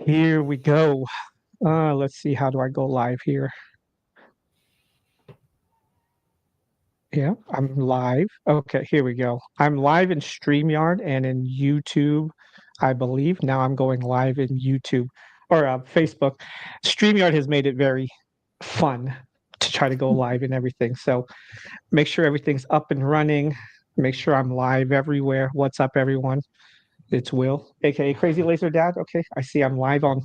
Here we go. Let's see. How do I go live here? Yeah, I'm live. Okay, here we go. I'm live in StreamYard and in YouTube, I believe. Now I'm going live in YouTube or Facebook. StreamYard has made it very fun to try to go live and everything. So make sure everything's up and running. Make sure I'm live everywhere. What's up, everyone? It's Will, aka Crazy Laser Dad. Okay, I see I'm live on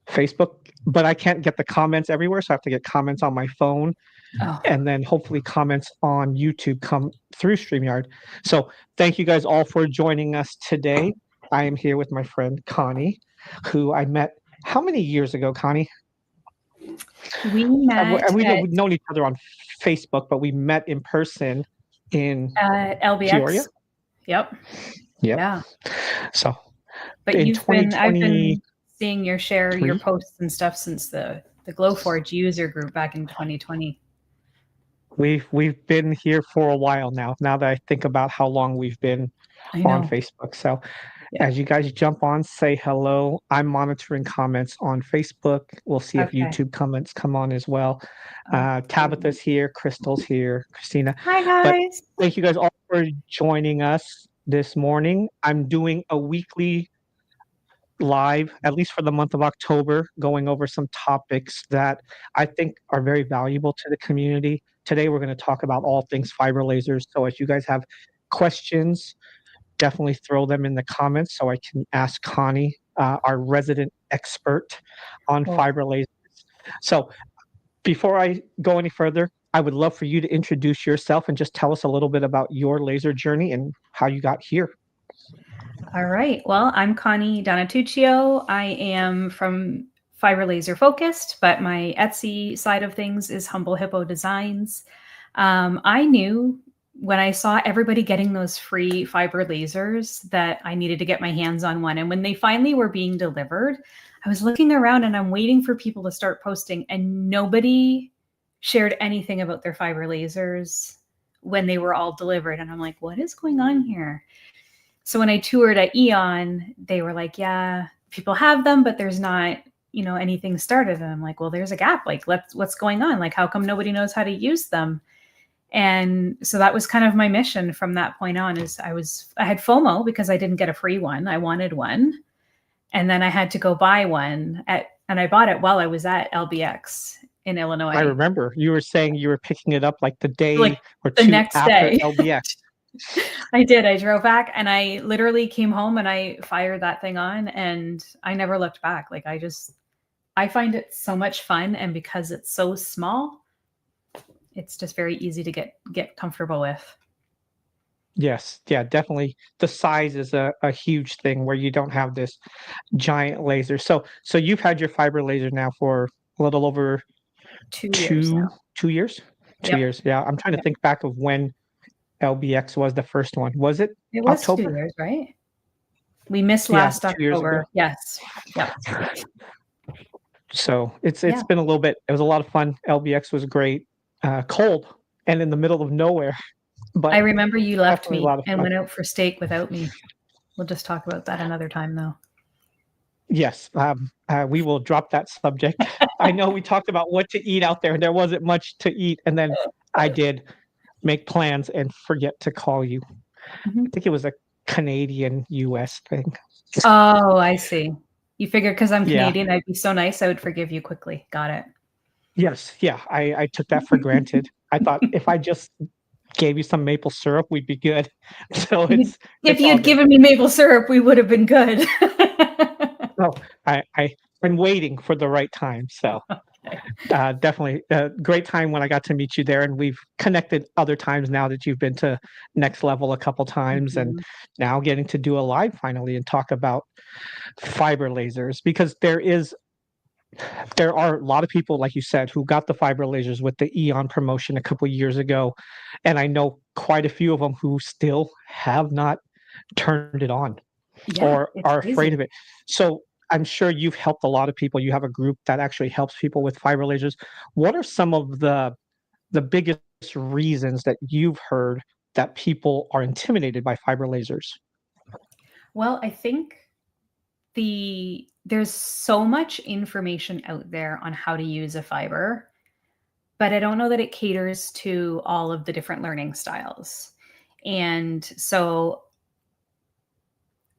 Facebook, but I can't get the comments everywhere, so I have to get comments on my phone Oh, and then hopefully comments on YouTube come through StreamYard. So thank you guys all for joining us today. I am here with my friend Connie, who I met how many years ago, Connie? we met We've at known each other on Facebook, but we met in person in Peoria. LBX. Yep. Yep. Yeah. So But in I've 2023, been seeing your posts and stuff since the Glowforge user group back in 2020. we've been here for a while now. Now that I think about how long we've been I on know. Facebook. So Yeah. as you guys jump on, say hello. I'm monitoring comments on Facebook. We'll see if Okay. YouTube comments come on as well. Oh. Tabitha's here, Crystal's here, Christina. Hi But guys. thank you guys all for joining us this morning. I'm doing a weekly live, at least for the month of October, going over some topics that I think are very valuable to the community. Today, we're going to talk about all things fiber lasers. So if you guys have questions, definitely throw them in the comments so I can ask Connie, our resident expert on Cool. fiber lasers. So before I go any further, I would love for you to introduce yourself and just tell us a little bit about your laser journey and how you got here. All right. Well, I'm Connie Donatuccio. I am from Fiber Laser Focused, but my Etsy side of things is Humble Hippo Designs. I knew when I saw everybody getting those free fiber lasers that I needed to get my hands on one. And when they finally were being delivered, I was looking around and I'm waiting for people to start posting, and nobody shared anything about their fiber lasers when they were all delivered. And I'm like, what is going on here? So when I toured at Eon, they were like, yeah, people have them, but there's not, anything started. And I'm like, well, there's a gap. Like, what's going on? Like, how come nobody knows how to use them? And so that was kind of my mission from that point on. Is I had FOMO because I didn't get a free one. I wanted one. And then I had to go buy one and I bought it while I was at LBX in Illinois. I remember you were saying you were picking it up like the day or the two next after day. LBX. I did. I drove back and I literally came home and I fired that thing on and I never looked back. Like I find it so much fun, and because it's so small, it's just very easy to get comfortable with. Yes, yeah, definitely. The size is a huge thing where you don't have this giant laser. So you've had your fiber laser now for a little over 2 years now. 2 years? 2 Yep. years. Yeah, I'm trying to think back of when LBX was the first one. Was it? It was October? 2 years, right? We missed last October. Yes. Yep. So it's been a little bit. It was a lot of fun. LBX was great. Cold and in the middle of nowhere. But I remember you left me and went out for steak without me. We'll just talk about that another time, though. Yes, we will drop that subject. I know we talked about what to eat out there, and there wasn't much to eat. And then I did make plans and forget to call you. Mm-hmm. I think it was a Canadian-US thing. Oh, I see. You figured because I'm Canadian, I'd be so nice, I would forgive you quickly. Got it. Yes, yeah, I took that for granted. I thought if I just gave you some maple syrup, we'd be good. So if you'd given me maple syrup, we would have been good. No, I've been waiting for the right time. So definitely a great time when I got to meet you there, and we've connected other times now that you've been to Next Level a couple times, and now getting to do a live finally and talk about fiber lasers, because there are a lot of people, like you said, who got the fiber lasers with the Eon promotion a couple years ago, and I know quite a few of them who still have not turned it on or are afraid of it. So I'm sure you've helped a lot of people. You have a group that actually helps people with fiber lasers. What are some of the biggest reasons that you've heard that people are intimidated by fiber lasers? Well, I think there's so much information out there on how to use a fiber, but I don't know that it caters to all of the different learning styles. And so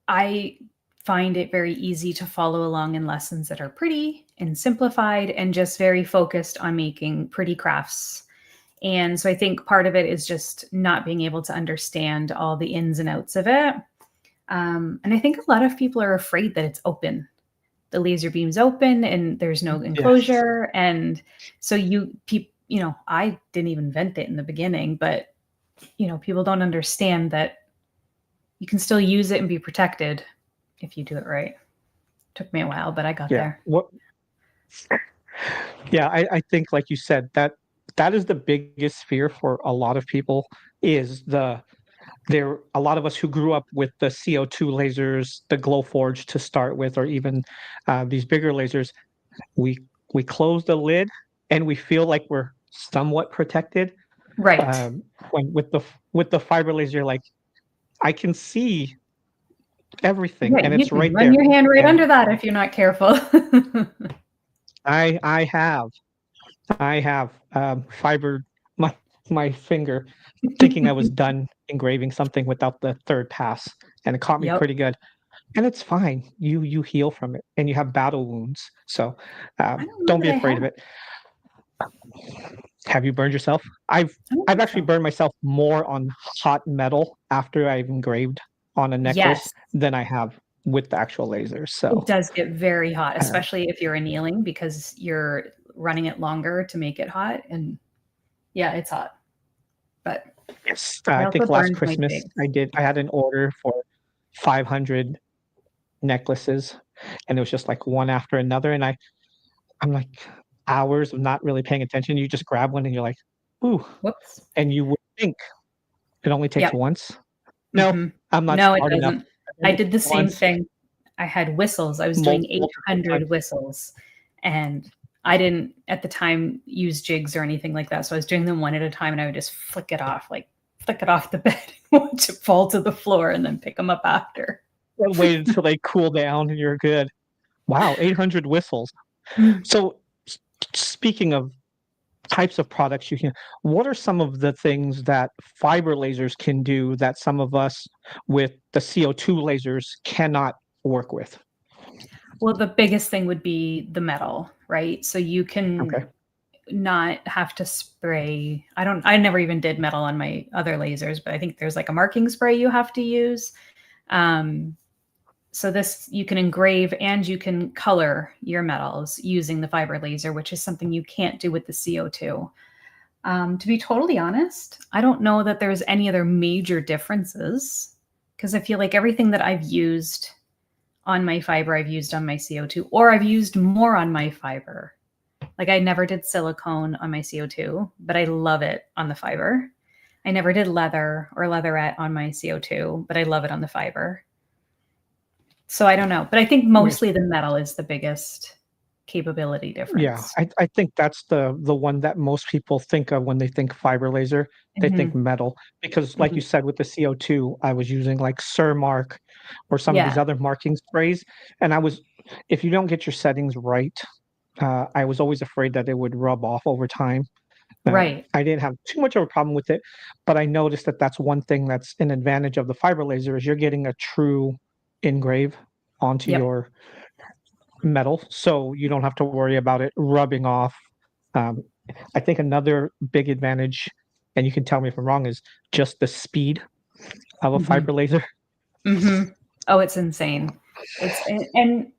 I find it very easy to follow along in lessons that are pretty and simplified and just very focused on making pretty crafts. And so I think part of it is just not being able to understand all the ins and outs of it. And I think a lot of people are afraid that it's open. The laser beam's open and there's no Yes. enclosure. And so I didn't even invent it in the beginning, but people don't understand that you can still use it and be protected if you do it right. Took me a while, but I got Yeah. there. Yeah, I think like you said, that is the biggest fear for a lot of people is a lot of us who grew up with the CO2 lasers, the Glowforge to start with, or even these bigger lasers, we close the lid and we feel like we're somewhat protected. Right. When with the fiber laser, like I can see everything Right. and You it's can right run there. your hand right And under that if you're not careful. I have fibered my finger thinking I was done engraving something without the third pass, and it caught me Yep. pretty good. And it's fine. You heal from it, and you have battle wounds, so I don't know don't that be I afraid have. of it. Have you burned yourself? I don't I've think actually so. burned myself more on hot metal after I've engraved on a necklace Yes. than I have with the actual laser. It So does get very hot, uh, especially if you're annealing because you're running it longer to make it hot. And yeah, it's hot. But yes, I I also think last burned my Christmas jigs. I had an order for 500 necklaces, and it was just like one after another, and I'm like hours of not really paying attention. You just grab one and you're like, ooh, Whoops. and you would think it only takes Yep. once. No, Hmm. I'm not No, it smart enough. doesn't. I I did it did the same once, thing. I had whistles. I was doing multiple 800 times. whistles, and I didn't at the time use jigs or anything like that. So I was doing them one at a time, and I would just flick it off the bed and watch it fall to the floor, and then pick them up after. And wait until they cool down and you're good. Wow, 800 whistles. Mm. So speaking of types of products you can, what are some of the things that fiber lasers can do that some of us with the CO2 lasers cannot work with? Well, the biggest thing would be the metal, right? So you can Okay. not have to spray. I never even did metal on my other lasers, but I think there's like a marking spray you have to use. Um, so this you can engrave and you can color your metals using the fiber laser, which is something you can't do with the CO2. To be totally honest, I don't know that there's any other major differences because I feel like everything that I've used on my fiber, I've used on my CO2, or I've used more on my fiber. Like I never did silicone on my CO2, but I love it on the fiber. I never did leather or leatherette on my CO2, but I love it on the fiber. So I don't know, but I think Yes. mostly the metal is the biggest capability Yeah, difference. I think that's the one that most people think of when they think fiber laser. They think Mhm, metal because, like mhm. you said, with the CO2, I was using like Surmark or some of these Yeah, other marking sprays, and if you don't get your settings right, I was always afraid that it would rub off over time. right. I didn't have too much of a problem with it, but I noticed that that's one thing that's an advantage of the fiber laser is you're getting a true engrave onto Yep. your metal, so you don't have to worry about it rubbing off. Um, I think another big advantage, and you can tell me if I'm wrong, is just the speed of a Mhm, fiber laser. mhm. Oh, it's insane. And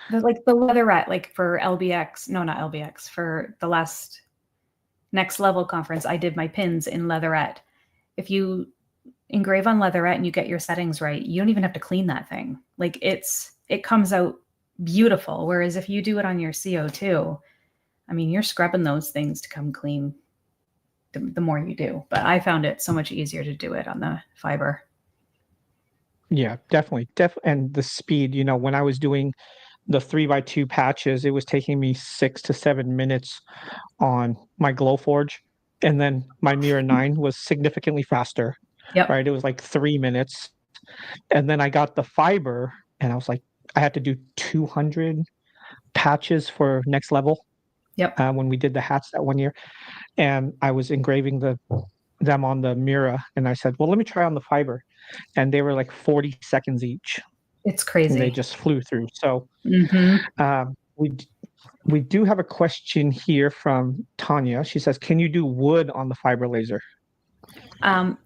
the leatherette, like for LBX, no, not LBX, for the last next level conference, I did my pins in leatherette. If you engrave on leatherette and you get your settings right, you don't even have to clean that thing. Like it comes out beautiful. Whereas if you do it on your CO2, I mean, you're scrubbing those things to come clean the more you do. But I found it so much easier to do it on the fiber. Yeah, definitely, and the speed. When I was doing the 3x2 patches, it was taking me 6 to 7 minutes on my Glowforge, and then my Mirror 9 was significantly faster. Yep. Right, it was like 3 minutes, and then I got the fiber, and I was like, I had to do 200 patches for next level Yep. when we did the hats that one year, and I was engraving them on the Mira, and I said, "Well, let me try on the fiber," and they were like 40 seconds each, It's and they crazy. just flew through. So Hmm. we do have a question here from Tanya. She says, "Can you do wood on the fiber laser?"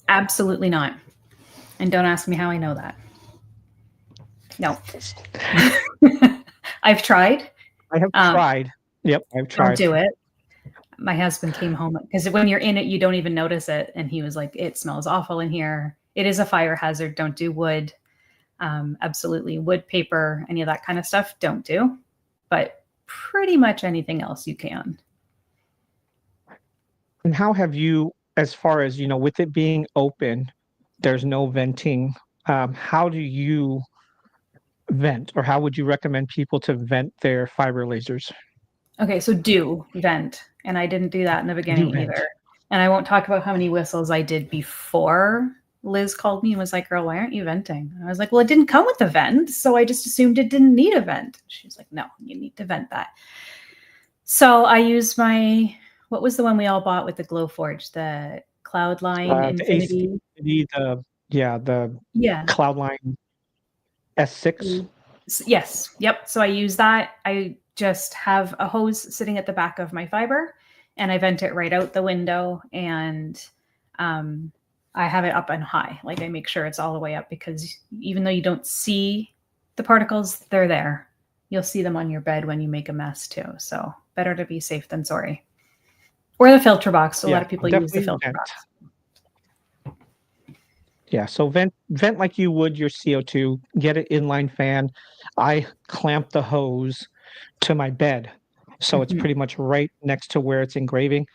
Absolutely not. And don't ask me how I know that. No. I've tried. I have tried. Yep, I've Don't tried. do it. My husband came home because when you're in it, you don't even notice it. And he was like, it smells awful in here. It is a fire hazard. Don't do wood. Absolutely. Wood, paper, any of that kind of stuff, don't do. But pretty much anything else you can. And how have you, as far as, with it being open, there's no venting, how do you vent, or how would you recommend people to vent their fiber lasers? Okay, so do vent. And I didn't do that in the Do beginning vent. either. And I won't talk about how many whistles I did before Liz called me and was like, girl, why aren't you venting? And I was like, well, it didn't come with a vent. So I just assumed it didn't need a vent. She was like, no, you need to vent that. So I used what was the one we all bought with the Glowforge? The Cloudline The AC, Infinity. the Yeah. Cloudline S6. Yes. Yep. So I use that. I just have a hose sitting at the back of my fiber and I vent it right out the window, and I have it up and high. Like I make sure it's all the way up, because even though you don't see the particles, they're there. You'll see them on your bed when you make a mess too. So better to be safe than sorry. Or the filter box. A lot of people use the Definitely filter vent. box. Yeah, so vent like you would your CO2, get an inline fan. I clamp the hose to my bed, so it's pretty much right next to where it's engraving,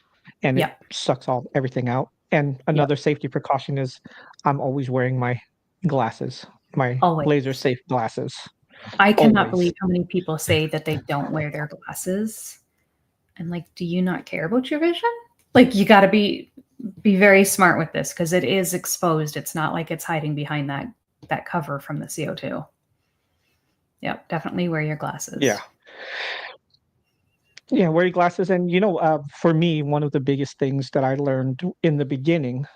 and it Yep. sucks everything out. And Yep. another safety precaution is I'm always wearing my glasses, my Always. laser safe glasses. I cannot Always. believe how many people say that they don't wear their glasses. And like, do you not care about your vision? Like, you got to be very smart with this, because it is exposed. It's not like it's hiding behind that cover from the CO2. Yep, definitely wear your glasses. Yeah. Yeah, wear your glasses. And, for me, one of the biggest things that I learned in the beginning,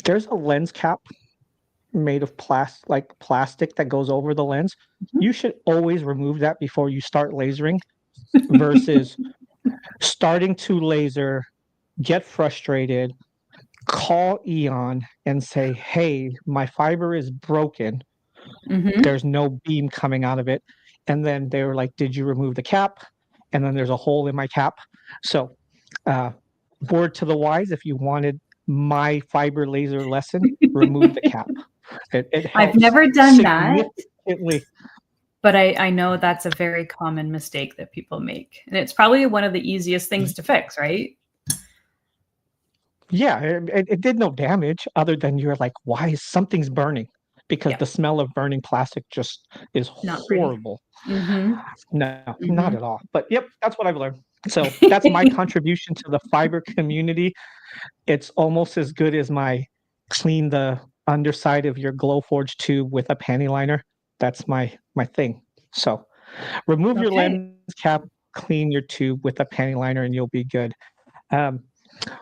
there's a lens cap made of plastic that goes over the lens. Mhm. You should always remove that before you start lasering versus starting to laser, get frustrated, call Eon and say, "Hey, my fiber is broken. Mm-hmm. There's no beam coming out of it." And then they were like, "Did you remove the cap?" And then there's a hole in my cap. So, word to the wise, if you wanted my fiber laser lesson, remove the cap. It helps. I've never done that, significantly. but I know that's a very common mistake that people make. And it's probably one of the easiest things to fix, right? Yeah, it did no damage other than you're like, why is something's burning? Because Yeah. the smell of burning plastic just is Not pretty. horrible. Mm-hmm. No, not Mm-hmm. at all. But yep, that's what I've learned. So that's my contribution to the fiber community. It's almost as good as my clean the underside of your Glowforge tube with a panty liner. That's my thing. So remove your Okay. lens cap, clean your tube with a panty liner, and you'll be good.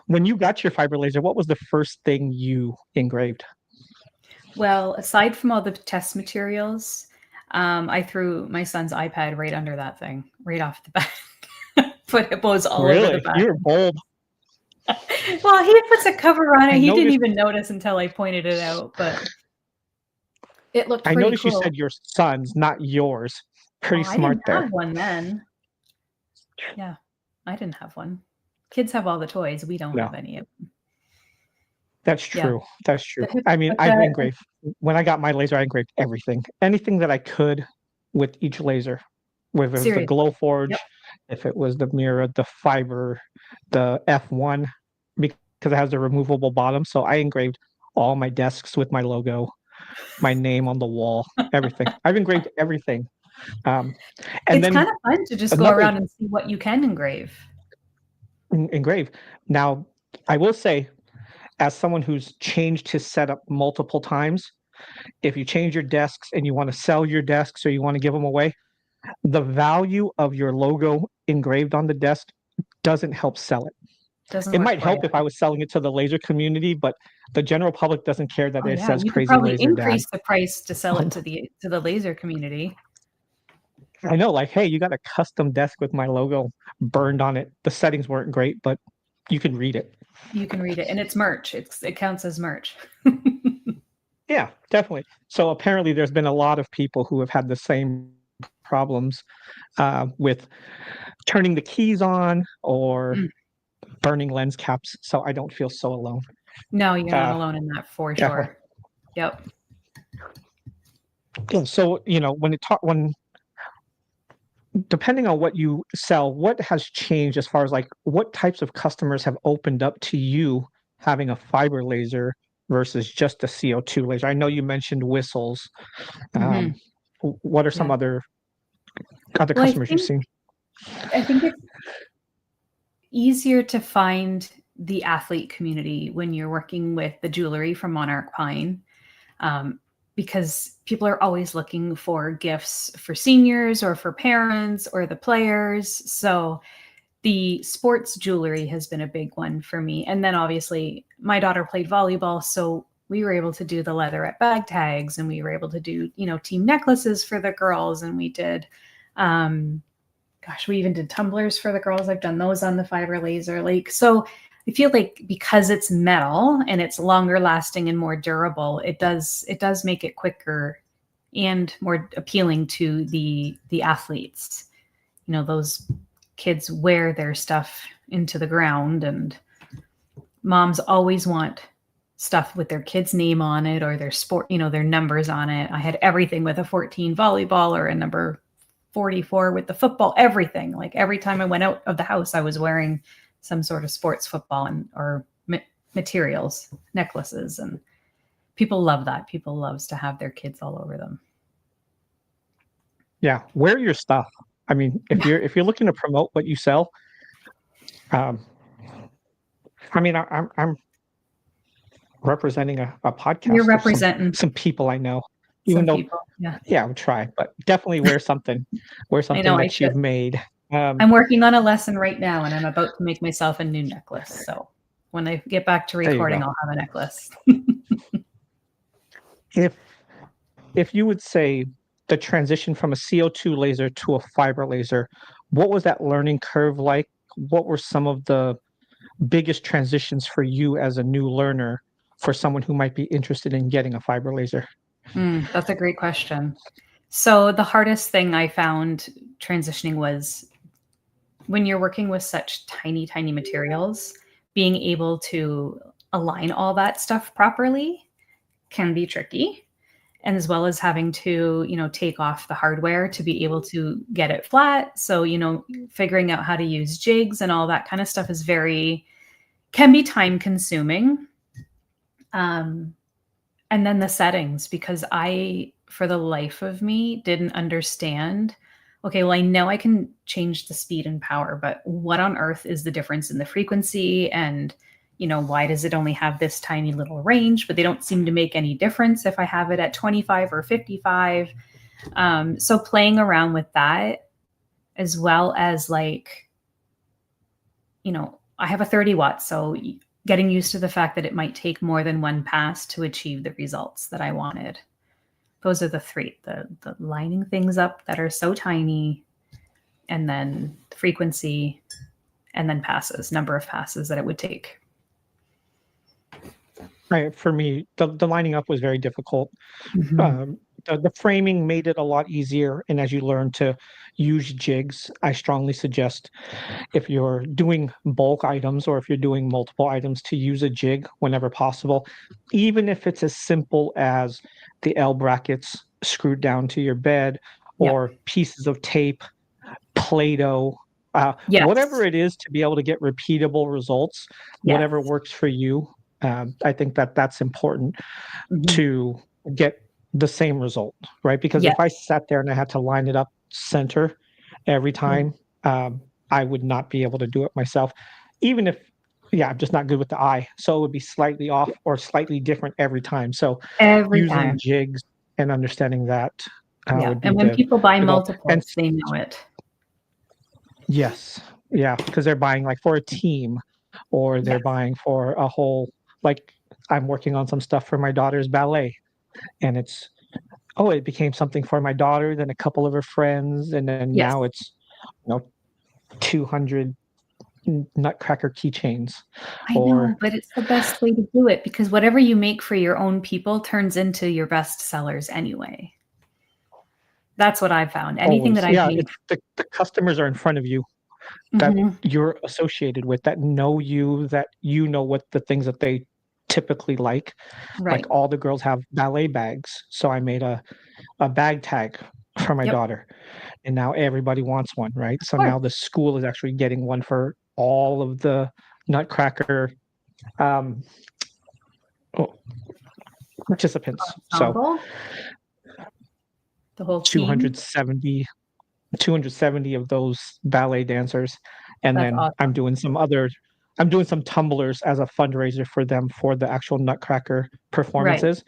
When you got your fiber laser, what was the first thing you engraved? Well, aside from all the test materials, I threw my son's iPad right under that thing, right off the bat. Put hippos all over the Really? back. You're bold. Well, he puts a cover on it. I He didn't noticed even notice until I pointed it out, but it looked I pretty noticed you cool. said your son's, not yours. Pretty Well, I smart didn't have there. one then. Yeah, I didn't have one. Kids have all the toys. We don't No, have any of them. that's Yeah. true. That's true. The, I mean, but I've the, engraved when I got my laser, I engraved everything. Anything that I could with each laser. Whether it was the seriously. Glowforge, Yep. if it was the mirror, the fiber, the F1, because it has a removable bottom. So I engraved all my desks with my logo, my name on the wall, everything. I've engraved everything. Um, and It's kind then of fun to just go another around and see what you can engrave. engrave. Now, I will say, as someone who's changed his setup multiple times, if you change your desks and you want to sell your desks or you want to give them away, the value of your logo engraved on the desk doesn't help sell it. Doesn't It work might for you. help if I was selling it to the laser community, but the general public doesn't care that Oh it yeah, says you could Crazy probably Laser Dad. increase the price to sell it to the laser community. I know, like, hey, you got a custom desk with my logo burned on it. The settings weren't great, but you can read it. You can read it, and it's merch. It counts as merch. Yeah, definitely. So apparently, there's been a lot of people who have had the same problems with turning the keys on or Mm. burning lens caps. So I don't feel so alone. No, you're not alone in that for Definitely. sure. Yep. So when depending on what you sell, what has changed as far as like what types of customers have opened up to you having a fiber laser versus just a CO2 laser? I know you mentioned whistles. Hmm. What are some Yeah. other Well, customers you've seen? I think it's easier to find the athlete community when you're working with the jewelry from Monarch Pine, because people are always looking for gifts for seniors or for parents or the players. So the sports jewelry has been a big one for me. And then obviously my daughter played volleyball, so we were able to do the leatherette bag tags, and we were able to do, team necklaces for the girls. And we did, we even did tumblers for the girls. I've done those on the fiber laser. So I feel like because it's metal and it's longer lasting and more durable, it does make it quicker and more appealing to the athletes. Those kids wear their stuff into the ground, and moms always want stuff with their kid's name on it or their sport, their numbers on it. I had everything with a 14 volleyball or a number 44 with the football, everything. Like every time I went out of the house, I was wearing some sort of sports football or materials, necklaces, and people love that. People loves to have their kids all over them. Yeah, wear your stuff. I mean, if you're looking to promote what you sell, I mean, I'm representing a podcast. You're representing some people I know. some people. Yeah. Yeah, I would try, but definitely wear something. Wear something that you've made. I'm working on a lesson right now, and I'm about to make myself a new necklace. So when I get back to recording, I'll have a necklace. If you would say the transition from a CO2 laser to a fiber laser, what was that learning curve like? What were some of the biggest transitions for you as a new learner for someone who might be interested in getting a fiber laser? That's a great question. So the hardest thing I found transitioning was when you're working with such tiny, tiny materials, being able to align all that stuff properly can be tricky. And as well as having to, take off the hardware to be able to get it flat. So, figuring out how to use jigs and all that kind of stuff can be time consuming. And then the settings, because I, for the life of me, didn't understand. Okay, well, I know I can change the speed and power, but what on earth is the difference in the frequency? And why does it only have this tiny little range, but they don't seem to make any difference if I have it at 25 or 55. So playing around with that, as well as I have a 30 watts. So getting used to the fact that it might take more than one pass to achieve the results that I wanted. Those are the three, the lining things up that are so tiny, and then the frequency, and then number of passes that it would take. Right, for me, the lining up was very difficult. Mm-hmm. The framing made it a lot easier, and as you learn to use jigs, I strongly suggest if you're doing bulk items or if you're doing multiple items to use a jig whenever possible, even if it's as simple as the L brackets screwed down to your bed or pieces of tape, Play-Doh, whatever it is to be able to get repeatable results, whatever works for you. I think that's important to get the same result, right? Because if I sat there and I had to line it up center every time, I would not be able to do it myself. Even if Yeah, I'm just not good with the eye. So it would be slightly off or slightly different every time. So Every using time. jigs and understanding that Yeah. would be And when people buy the goal. And multiples, they know it. yes, yeah, because they're buying like for a team or they're Yes. buying for a whole, like I'm working on some stuff for my daughter's ballet and it's, oh, it became something for my daughter, then a couple of her friends, and then Yes. now it's, 200 Nutcracker keychains I know, or but it's the best way to do it because whatever you make for your own people turns into your best sellers anyway. That's what I've found. Anything that always, I've yeah, made. it's the customers are in front of you that Mhm. you're associated with, that know you, that you know what the things that they typically like Right. all the girls have ballet bags, so I made a bag tag for my Yep. daughter, and now everybody wants one, right? Of So course. now the school is actually getting one for all of the Nutcracker um, oh, participants. So Ensemble, the whole team. 270 270 of those ballet dancers, and That's then awesome. I'm doing some tumblers as a fundraiser for them for the actual Nutcracker Right. performances.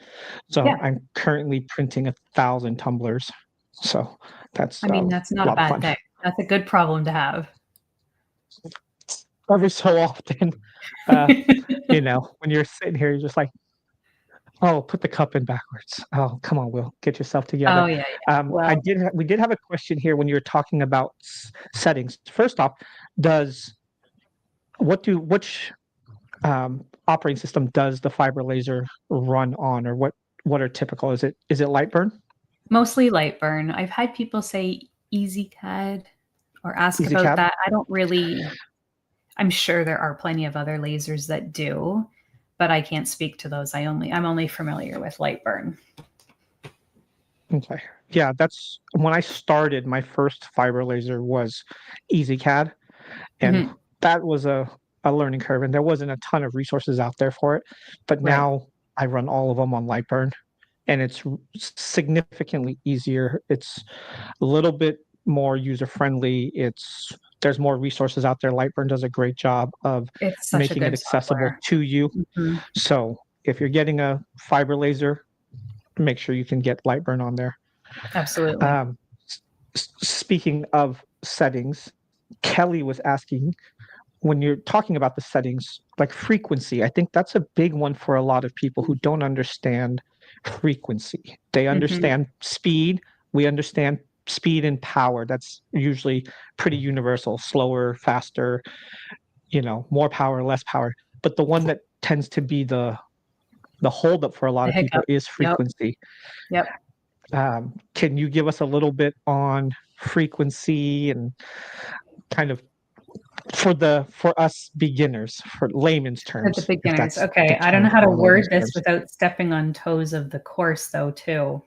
So Yeah. I'm currently printing 1,000 tumblers. So that's I mean, that's not a a lot of bad fun. thing. That's a good problem to have. Every so often, uh, when you're sitting here, you're just like, oh, put the cup in backwards. Oh, come on, Will, get yourself together. Oh, yeah, yeah. Well, We did have a question here when you were talking about settings. First off, does which operating system does the fiber laser run on, or what are typical? Is it Lightburn? mostly Lightburn. I've had people say EasyCAD or ask about EasyCAD? that. I'm sure there are plenty of other lasers that do, but I can't speak to those. I'm only familiar with Lightburn. Okay. Yeah, that's when I started. My first fiber laser was EasyCAD, and Mhm. that was a learning curve, and there wasn't a ton of resources out there for it. But Right. now I run all of them on Lightburn, and it's significantly easier. It's a little bit more user friendly. There's more resources out there. Lightburn does a great job of It's such a making it good accessible software. to you. Mhm. So if you're getting a fiber laser, make sure you can get Lightburn on there. Absolutely. Um, Speaking of settings, Kelly was asking, when you're talking about the settings, like frequency, I think that's a big one for a lot of people who don't understand frequency. They Mhm. understand speed. We understand speed and power. That's usually pretty universal, slower, faster, more power, less power. But the one that tends to be the holdup for a lot The of people hiccup. is Yep. frequency. Yep. Can you give us a little bit on frequency and kind of for us beginners, for layman's For the terms, if beginners. that's the Okay. I don't know term how to for layman's word this terms? without stepping on toes of the course, though, too.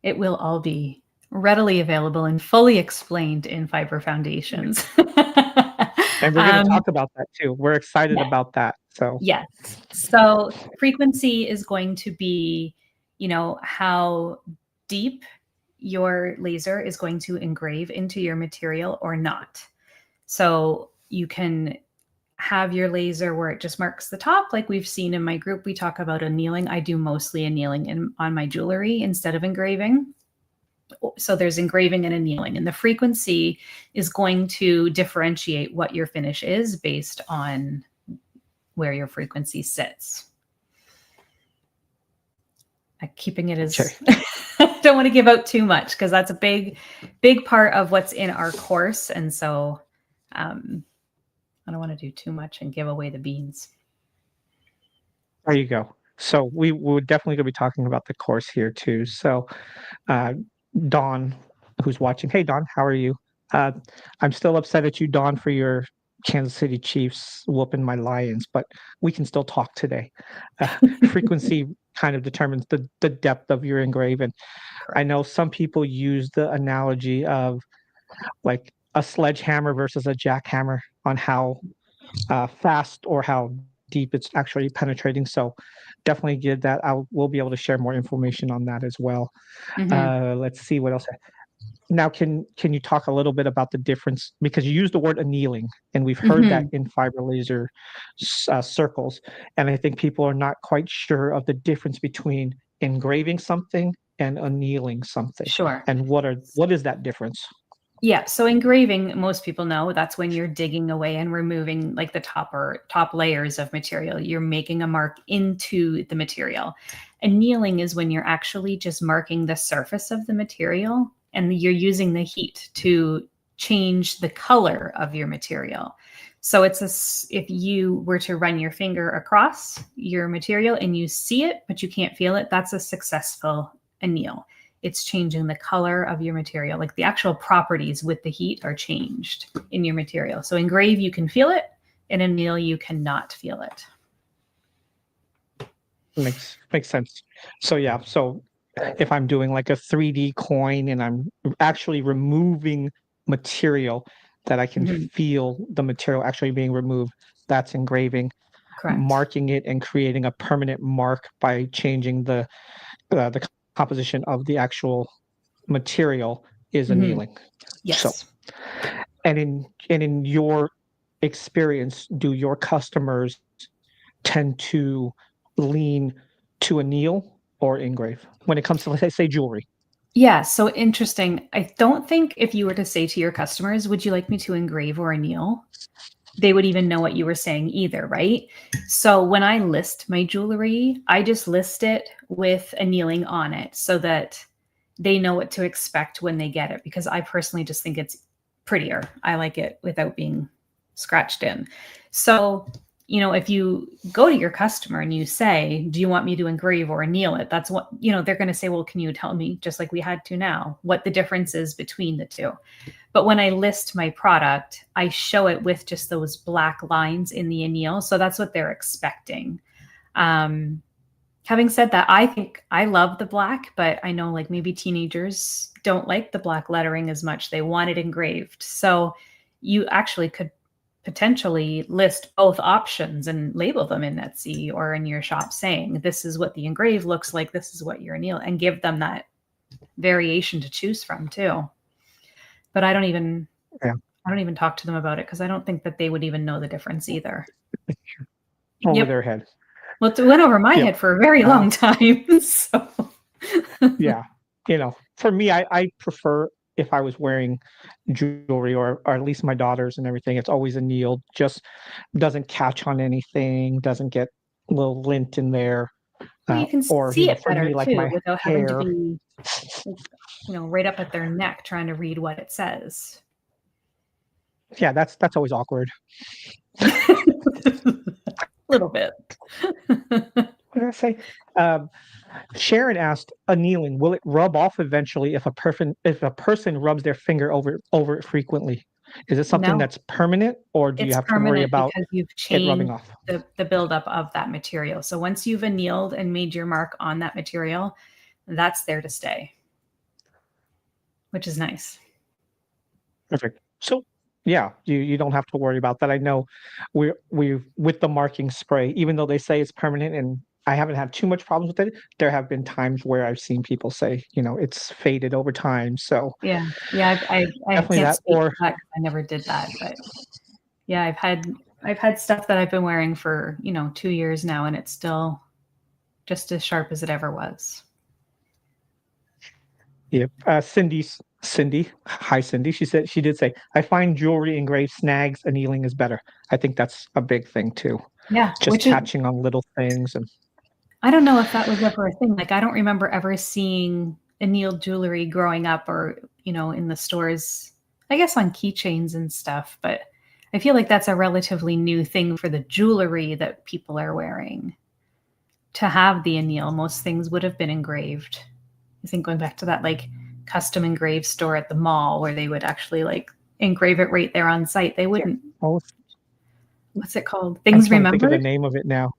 It will all be readily available and fully explained in Fiber Foundations. And we're going to um, talk about that too. We're excited yeah, about that. So, yes. So frequency is going to be, how deep your laser is going to engrave into your material or not. So you can have your laser where it just marks the top, like we've seen in my group. We talk about annealing. I do mostly annealing on my jewelry instead of engraving. So there's engraving and annealing, and the frequency is going to differentiate what your finish is based on where your frequency sits. Keeping it okay. as I don't want to give out too much because that's a big part of what's in our course, and so I don't want to do too much and give away the beans. There you go. So we're definitely going to be talking about the course here too. So uh, Dawn, who's watching, hey Dawn, how are you? Uh, I'm still upset at you, Dawn, for your Kansas City Chiefs whooping my Lions, but we can still talk today. Frequency kind of determines the depth of your engrave, and I Correct. know some people use the analogy of like a sledgehammer versus a jackhammer on how fast or how deep it's actually penetrating. So definitely get that. We'll be able to share more information on that as well. Mm-hmm. Let's see what else. Now, can you talk a little bit about the difference? Because you use the word annealing, and we've heard that Mhm. in fiber laser circles, and I think people are not quite sure of the difference between engraving something and annealing something. Sure. And what is that difference? Yeah, so engraving, most people know that's when you're digging away and removing like the top layers of material. You're making a mark into the material. Annealing is when you're actually just marking the surface of the material and you're using the heat to change the color of your material. So if you were to run your finger across your material and you see it, but you can't feel it, that's a successful anneal. It's changing the color of your material. Like the actual properties with the heat are changed in your material. So engrave, you can feel it. In anneal, you cannot feel it. Makes sense. So yeah, so if I'm doing like a 3D coin and I'm actually removing material that I can Mhm. feel the material actually being removed, that's engraving. Correct. Marking it and creating a permanent mark by changing the composition of the actual material is Mhm. annealing. So, Yes. and in your experience, do your customers tend to lean to anneal or engrave when it comes to, let's say jewelry? Yeah, so interesting. I don't think if you were to say to your customers, would you like me to engrave or anneal? They would even know what you were saying either, right? So when I list my jewelry, I just list it with annealing on it so that they know what to expect when they get it because I personally just think it's prettier. I like it without being scratched in. So, if you go to your customer and you say, "Do you want me to engrave or anneal it?" That's what, they're going to say, "Well, can you tell me, just like we had to now, what the difference is between the two?" But when I list my product, I show it with just those black lines in the anneal. So that's what they're expecting. Um, Having said that, I think I love the black, but I know like maybe teenagers don't like the black lettering as much. They want it engraved. So you actually could potentially list both options and label them in Etsy or in your shop saying, this is what the engraved looks like, this is what your anneal, and give them that variation to choose from too. But Yeah, I don't even talk to them about it because I don't think that they would even know the difference either. over Yep. their head. Well, it went over my Yep. head for a very Uh, long time. So yeah. For me, I prefer if I was wearing jewelry or at least my daughters and everything, it's always annealed, just doesn't catch on anything, doesn't get a little lint in there. well, you can Or, see it for better me, like too my without having to hair. be, like, right up at their neck trying to read what it says. Yeah, that's always awkward. A little bit. What did I say? Um, Sharon asked, annealing, will it rub off eventually if a person rubs their finger over it frequently? Is it something No, that's permanent, or do you it's have to worry permanent about because you've it rubbing changed off? the buildup of that material. So once you've annealed and made your mark on that material, that's there to stay, which is nice. Perfect. So, yeah, you don't have to worry about that. I know we with the marking spray, even though they say it's permanent and I haven't had too much problems with it, there have been times where I've seen people say, it's faded over time. So Yeah. Yeah, I definitely can't that. speak Or to that because I never did that, but yeah, I've had stuff that I've been wearing for, 2 years now, and it's still just as sharp as it ever was. yeah, Cindy, hi Cindy. She did say, I find jewelry engraved snags annealing is better. I think that's a big thing too. Yeah, Just which is catching on little things and I don't know if that was ever a thing. Like, I don't remember ever seeing annealed jewelry growing up or, in the stores, I guess on keychains and stuff, but I feel like that's a relatively new thing for the jewelry that people are wearing. To have the anneal, most things would have been engraved. I think going back to that like custom engraved store at the mall where they would actually like engrave it right there on site. They yeah. wouldn't, Oh, what's it called? I'm Things trying to think of the remembered? name of it now.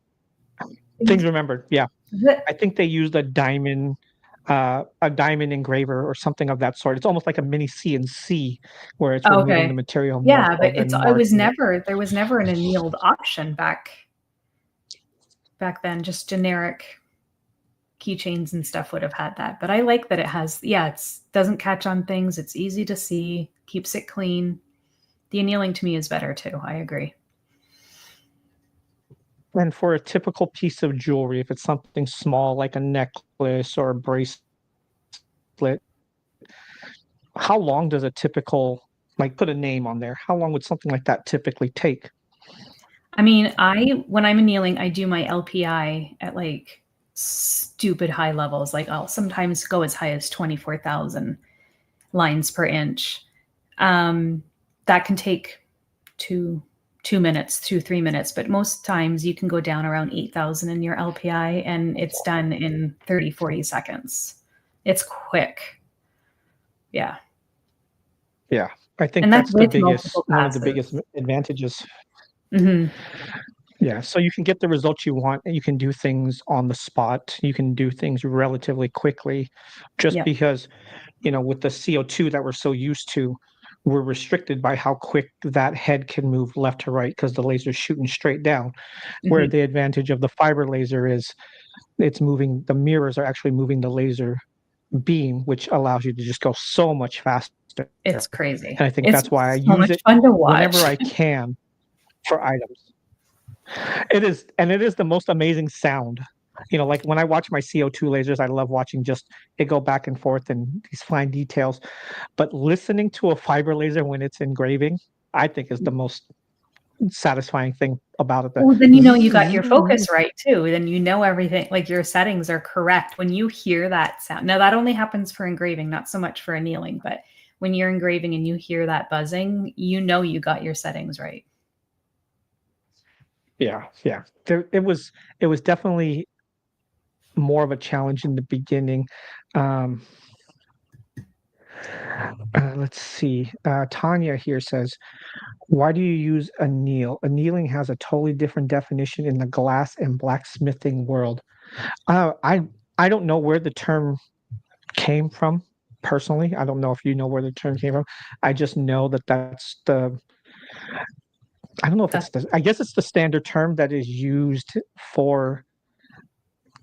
Things Things, remembered. Yeah. is it? I think they used a diamond engraver or something of that sort. It's almost like a mini CNC where it's Oh, removing the okay. material more Yeah, so but than it was marking it. never there was never an annealed option back then, just generic keychains and stuff would have had that. But I like that it has, yeah, it's doesn't catch on things. It's easy to see, keeps it clean. The annealing to me is better too. I agree. And for a typical piece of jewelry, if it's something small like a necklace or a bracelet, how long does a typical, like put a name on there, how long would something like that typically take? I mean, when I'm annealing, I do my LPI at like stupid high levels. Like I'll sometimes go as high as 24,000 lines per inch. That can take two minutes, 2-3 minutes, but most times you can go down around 8,000 in your LPI and it's done in 30-40 seconds. It's quick. Yeah. Yeah, I think And that's that's the with biggest, multiple one of the passes. biggest advantages. Hmm. Yeah, so you can get the results you want, and you can do things on the spot. You can do things relatively quickly, just Yep. because, with the CO2 that we're so used to, we're restricted by how quick that head can move left to right because the laser's shooting straight down. Where Hmm. the advantage of the fiber laser is it's moving, the mirrors are actually moving the laser beam, which allows you to just go so much faster. It's And crazy. I think It's that's why I so use much it fun to whenever watch. I can for items. It is, and it is the most amazing sound. Like when I watch my CO2 lasers, I love watching just it go back and forth and these fine details. But listening to a fiber laser when it's engraving, I think is the most satisfying thing about it. The Well, then you know you got your zzz. focus right too. Then you know everything, like your settings are correct when you hear that sound. Now that only happens for engraving, not so much for annealing, but when you're engraving and you hear that buzzing, you know you got your settings right. Yeah, yeah. It was definitely more of a challenge in the beginning. Um, let's see. Tanya here says, "Why do you use anneal? Annealing has a totally different definition in the glass and blacksmithing world." I don't know where the term came from personally. I don't know if you know where the term came from. I just know that that's the. I don't know if That's, it's the. I guess it's the standard term that is used for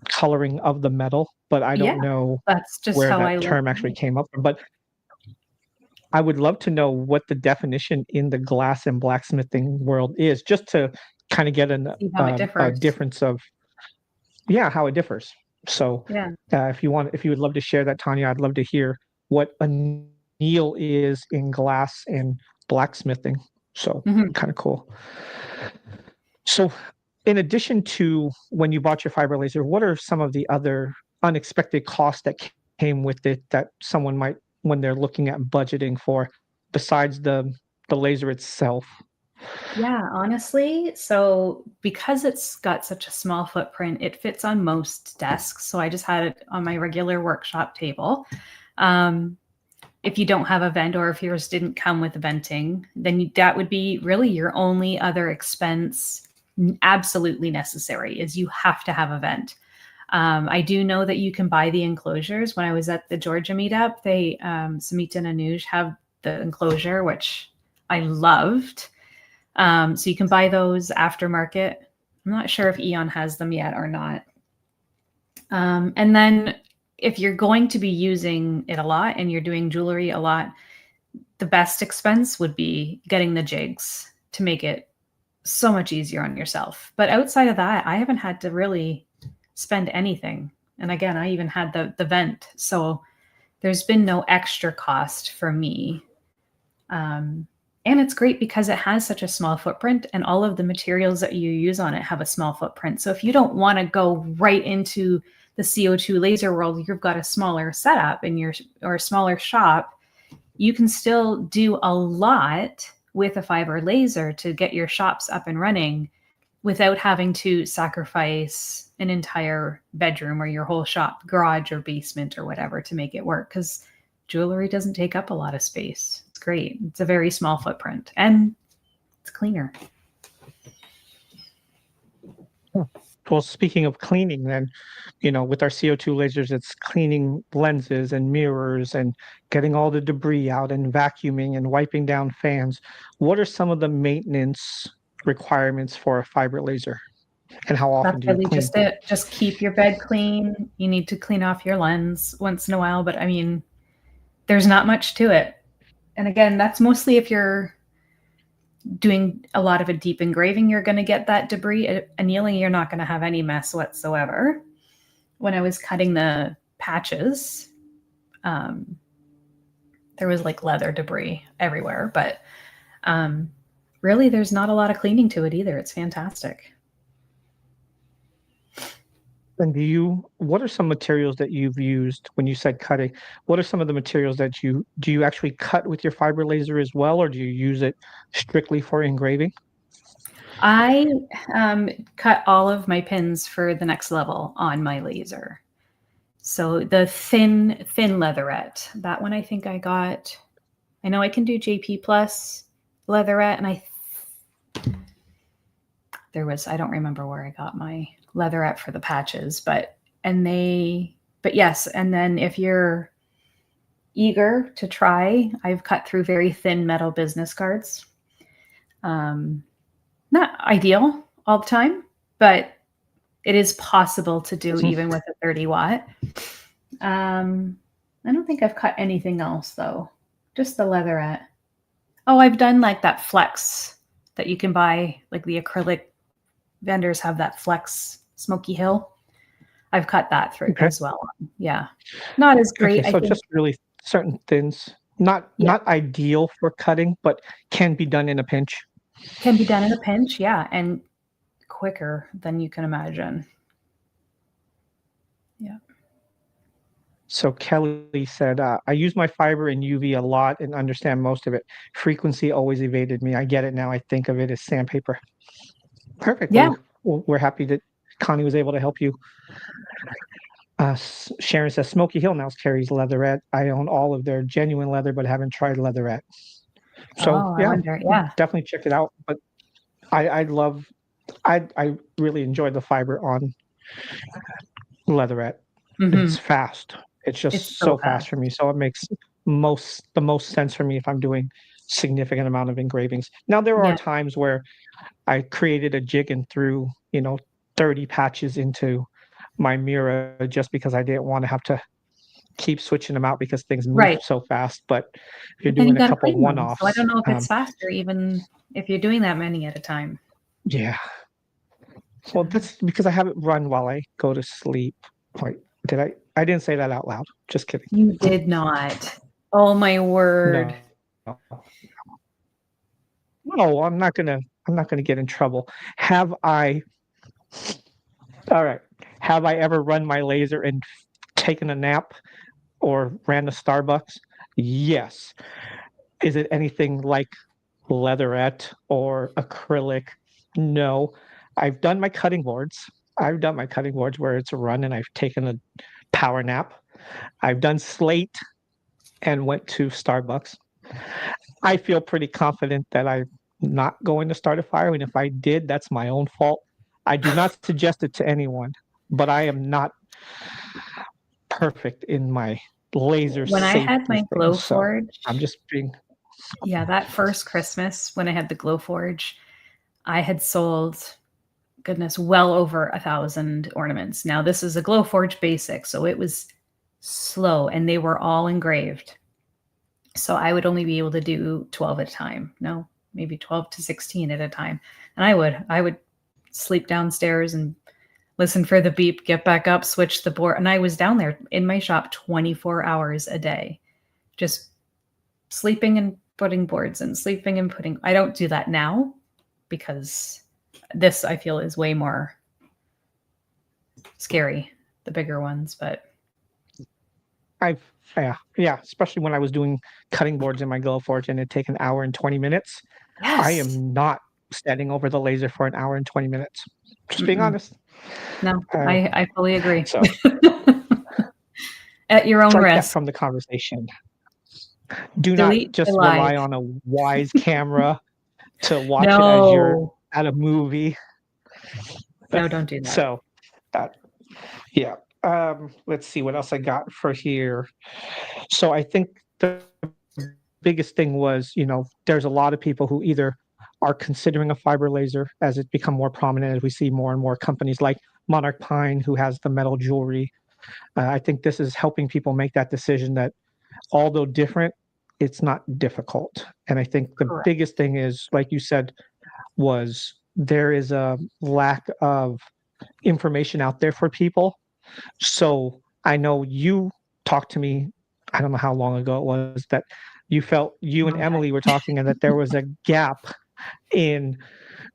coloring of the metal, but I yeah, don't know that's just where how I that learned term actually it. came up from. But I would love to know what the definition in the glass and blacksmithing world is, just to kind of get See how it a differs. difference of, yeah, how it differs. So, Yeah. if you would love to share that, Tanya, I'd love to hear what anneal is in glass and blacksmithing. So, Mhm. kind of cool. So, in addition to when you bought your fiber laser, what are some of the other unexpected costs that came with it that someone might, when they're looking at budgeting for, besides the laser itself? Yeah, honestly, so because it's got such a small footprint, it fits on most desks. So I just had it on my regular workshop table. Um, if you don't have a vent or if yours didn't come with venting, then that would be really your only other expense absolutely necessary is you have to have a vent. I do know that you can buy the enclosures. When I was at the Georgia meetup, they Samita and Anuj have the enclosure, which I loved. So you can buy those aftermarket. I'm not sure if Eon has them yet or not. And then if you're going to be using it a lot and you're doing jewelry a lot, the best expense would be getting the jigs to make it so much easier on yourself. But outside of that, I haven't had to really spend anything. And again, I even had the vent. So there's been no extra cost for me. And it's great because it has such a small footprint and all of the materials that you use on it have a small footprint. So if you don't want to go right into the CO2 laser world, you've got a smaller setup in your or a smaller shop, you can still do a lot with a fiber laser to get your shops up and running without having to sacrifice an entire bedroom or your whole shop, garage or basement or whatever to make it work. Because jewelry doesn't take up a lot of space. It's great. It's a very small footprint and it's cleaner. Hmm. Well, speaking of cleaning, then, with our CO2 lasers, it's cleaning lenses and mirrors and getting all the debris out and vacuuming and wiping down fans. What are some of the maintenance requirements for a fiber laser? And how often That's do you really clean? just it. Just keep your bed clean. You need to clean off your lens once in a while, but I mean, there's not much to it. And again, that's mostly if you're doing a lot of a deep engraving, you're going to get that debris. Annealing, you're not going to have any mess whatsoever. When I was cutting the patches, um, there was like leather debris everywhere, but really there's not a lot of cleaning to it either. It's fantastic. And what are some materials that you've used when you said cutting? What are some of the materials that do you actually cut with your fiber laser as well, or do you use it strictly for engraving? I cut all of my pins for the next level on my laser. So the thin leatherette, that one I think I got. I know I can do JP plus leatherette, and I don't remember where I got my leatherette for the patches, but yes. And then if you're eager to try, I've cut through very thin metal business cards. Not ideal all the time, but it is possible to do even with a 30 watt. I don't think I've cut anything else though, just the leatherette. Oh, I've done like that flex that you can buy, like the acrylic vendors have that flex Smoky Hill. I've cut that through Okay. as well. Yeah. Not as great, Okay, I so think. just really certain thins, not Yeah. not ideal for cutting, but can be done in a pinch. Can be done in a pinch, yeah, and quicker than you can imagine. Yeah. So Kelly said, I use my fiber in UV a lot and understand most of it. Frequency always evaded me. I get it now. I think of it as sandpaper. Perfect. Yeah. We're happy that Connie was able to help you. Sharon says, Smoky Hill now carries leatherette. I own all of their genuine leather, but haven't tried leatherette. So Oh, I yeah, wonder. Yeah. definitely check it out. But I really enjoy the fiber on leatherette. It's Mm-hmm. fast. It's It's just so so fast fast. for me. So it makes the most sense for me if I'm doing significant amount of engravings. Now there are Yeah. times where I created a jig and threw, 30 patches into my mirror just because I didn't want to have to keep switching them out because things move Right. so fast. But if you're But then you doing a got to couple clean them. So I one-offs, don't know if it's faster, even if you're doing that many at a time. yeah. Well, that's because I have it run while I go to sleep. Wait, did I? I didn't say that out loud. Just kidding. You did not. Oh my word. No. No, I'm not gonna get in trouble. Have I all right. Have I ever run my laser and taken a nap or ran to Starbucks? Yes. Is it anything like leatherette or acrylic? No. I've done my cutting boards. I've done my cutting boards where it's a run and I've taken a power nap. I've done slate and went to Starbucks. I feel pretty confident that I'm not going to start a fire, and if I did, that's my own fault. I do not suggest it to anyone, but I am not perfect in my laser When I had safety my things, so Glowforge, I'm just being yeah, that first Christmas when I had the Glowforge, I had sold, goodness, well over 1,000 ornaments. Now this is a Glowforge basic, so it was slow and they were all engraved. So I would only be able to do 12 at a time. No, maybe 12 to 16 at a time. And I would sleep downstairs and listen for the beep, get back up, switch the board. And I was down there in my shop 24 hours a day, just sleeping and putting boards and sleeping and putting. I don't do that now because this I feel is way more scary, the bigger ones, but I've yeah, especially when I was doing cutting boards in my Glowforge and it'd take an hour and 20 minutes. I yes. am not standing over the laser for an hour and 20 minutes. Just being Mm-mm. honest. No, Uh, I fully agree. so At your own strike that risk. from the conversation. Do not Delete the just live. rely on a wise camera to watch it as you're No. at a movie. No, don't do that. So, that yeah. Let's see what else I got for here. So I think the biggest thing was, there's a lot of people who either are considering a fiber laser as it become more prominent, as we see more and more companies like Monarch Pine, who has the metal jewelry. I think this is helping people make that decision that although different, it's not difficult. And I think the Correct. biggest thing is, like you said, was there is a lack of information out there for people. So I know you talked to me, I don't know how long ago it was, that you felt you and Long time. Emily were talking and that there was a gap in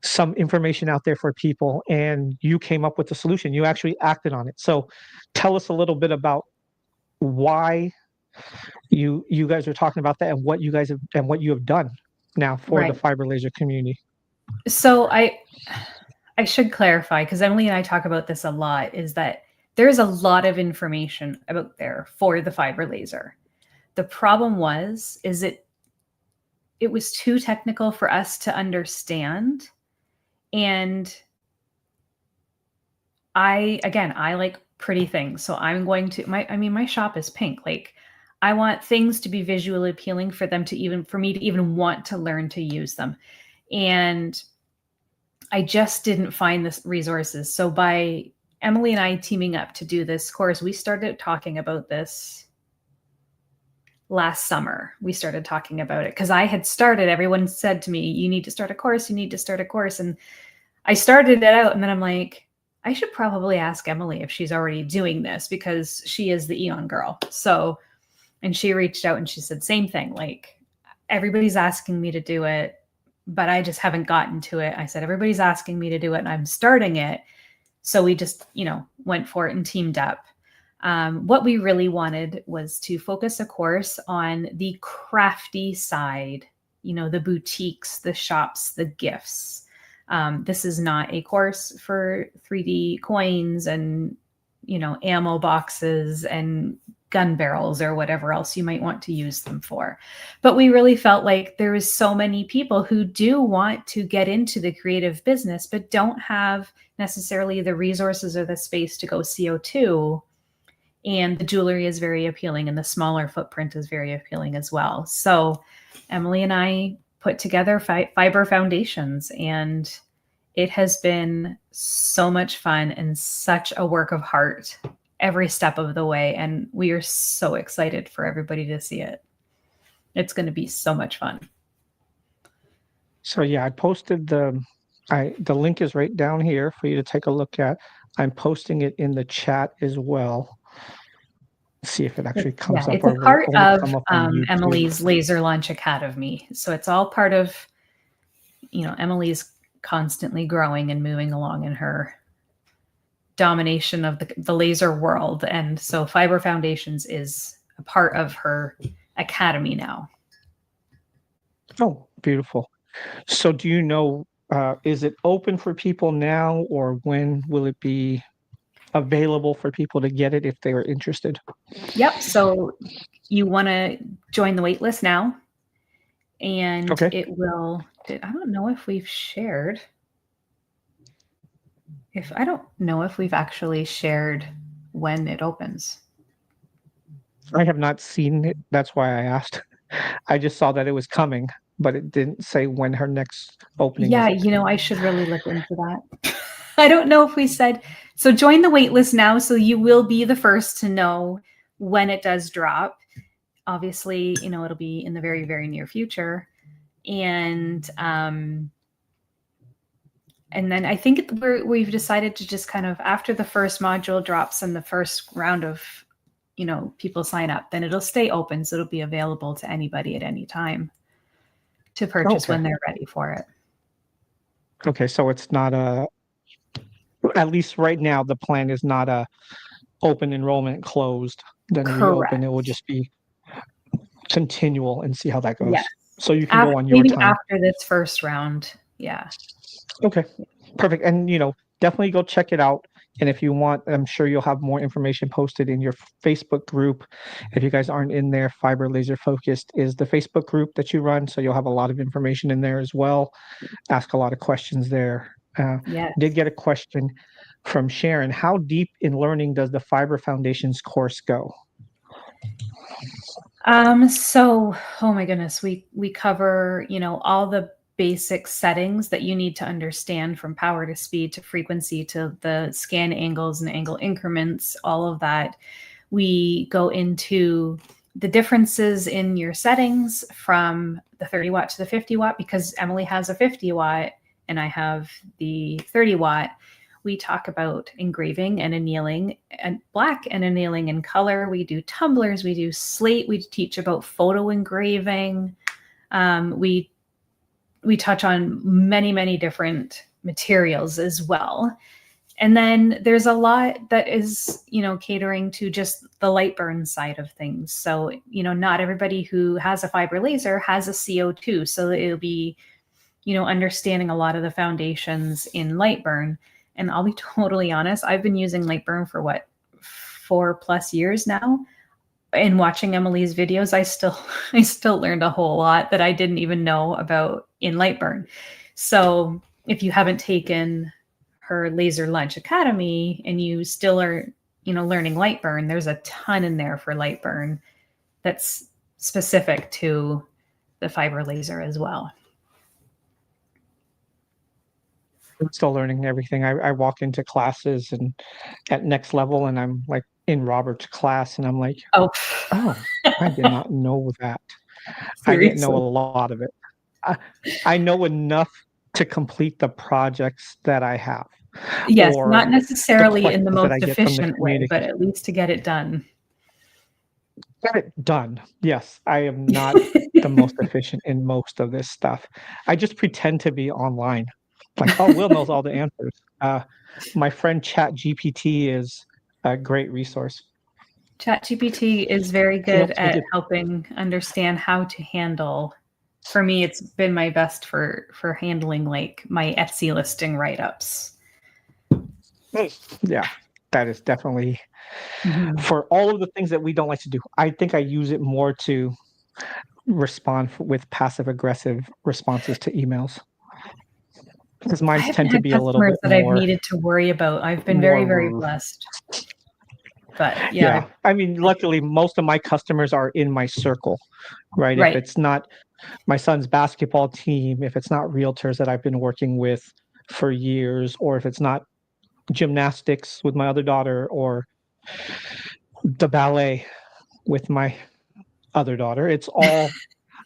some information out there for people, and you came up with a solution. You actually acted on it. So tell us a little bit about why you guys are talking about that and what you guys have and what you have done now for the Right. fiber laser community. So I should clarify, because Emily and I talk about this a lot, is that there's a lot of information out there for the fiber laser. The problem is it was too technical for us to understand. And I like pretty things. So I'm going to my shop is pink. Like, I want things to be visually appealing for me to even want to learn to use them. And I just didn't find the resources. So by Emily and I teaming up to do this course, we started talking about this last summer. We started talking about it because I had started, everyone said to me, you need to start a course, you need to start a course. And I started it out, and then I'm like, I should probably ask Emily if she's already doing this, because she is the Eon girl. So, and she reached out and she said, same thing. Like, everybody's asking me to do it, but I just haven't gotten to it. I said, everybody's asking me to do it and I'm starting it. So we just, went for it and teamed up. What we really wanted was to focus a course on the crafty side, the boutiques, the shops, the gifts. This is not a course for 3D coins and, ammo boxes and gun barrels or whatever else you might want to use them for. But we really felt like there is so many people who do want to get into the creative business, but don't have necessarily the resources or the space to go CO2. And the jewelry is very appealing, and the smaller footprint is very appealing as well. So Emily and I put together Fiber Foundations, and it has been so much fun and such a work of heart every step of the way. And we are so excited for everybody to see it. It's going to be so much fun. So yeah, I posted the link is right down here for you to take a look at. I'm posting it in the chat as well. See if it actually comes up. It's a part of YouTube. Emily's Laser Launch Academy. So it's all part of, Emily's constantly growing and moving along in her domination of the laser world. And so Fiber Foundations is a part of her academy now. Oh, beautiful. So do you know, is it open for people now, or when will it be available for people to get it if they are interested? Yep. So you want to join the wait list now, and Okay. it will, I don't know if we've shared. I don't know if we've actually shared when it opens. I have not seen it. That's why I asked. I just saw that it was coming, but it didn't say when her next opening is. Yeah, I should really look into that. I don't know if we said, so join the wait list now, so you will be the first to know when it does drop. Obviously, it'll be in the very, very near future. And then I think we've decided to just kind of, after the first module drops and the first round of, people sign up, then it'll stay open. So it'll be available to anybody at any time to purchase when they're ready for it. Okay. So it's not at least right now, the plan is not a open enrollment closed, then reopen. It will just be continual and see how that goes. Yes. So you can go on your time. After this first round. Yeah. Okay, perfect. And, definitely go check it out. And if you want, I'm sure you'll have more information posted in your Facebook group. If you guys aren't in there, Fiber Laser Focused is the Facebook group that you run. So you'll have a lot of information in there as well. Ask a lot of questions there. Yes. Did get a question from Sharon. How deep in learning does the Fiber Foundations course go? So, oh my goodness, we cover, all the basic settings that you need to understand, from power to speed to frequency to the scan angles and angle increments, all of that. We go into the differences in your settings from the 30 watt to the 50 watt, because Emily has a 50 watt and I have the 30 watt. We talk about engraving and annealing and black and annealing in color. We do tumblers, we do slate, we teach about photo engraving. We touch on many, many different materials as well. And then there's a lot that is, catering to just the light burn side of things. So, not everybody who has a fiber laser has a CO2. So it'll be, understanding a lot of the foundations in light burn. And I'll be totally honest, I've been using light burn for 4+ years now. And watching Emily's videos, I still learned a whole lot that I didn't even know about in light burn. So if you haven't taken her Laser Lunch Academy and you still are, learning light burn, there's a ton in there for light burn that's specific to the fiber laser as well. I'm still learning everything. I walk into classes and at next level, and I'm like in Robert's class, and I'm like, oh, I did not know that. Seriously? I didn't know a lot of it. I know enough to complete the projects that I have. Yes, or not necessarily in the questions that most I get from the efficient way, community. but at least to get it done. Get it done. Yes, I am not the most efficient in most of this stuff. I just pretend to be online. Like, Will knows all the answers. My friend ChatGPT is a great resource. ChatGPT is very good helps me at to- helping understand how to handle. For me, it's been my best for handling like my Etsy listing write-ups. Yeah, that is definitely for all of the things that we don't like to do. I think I use it more to respond with passive aggressive responses to emails, because mine I tend haven't to had be a little customers bit that I've more. needed to worry about. I've been very, very blessed. But yeah. I mean, luckily, most of my customers are in my circle, right? Right. If it's not my son's basketball team, if it's not realtors that I've been working with for years, or if it's not gymnastics with my other daughter, or the ballet with my other daughter, it's all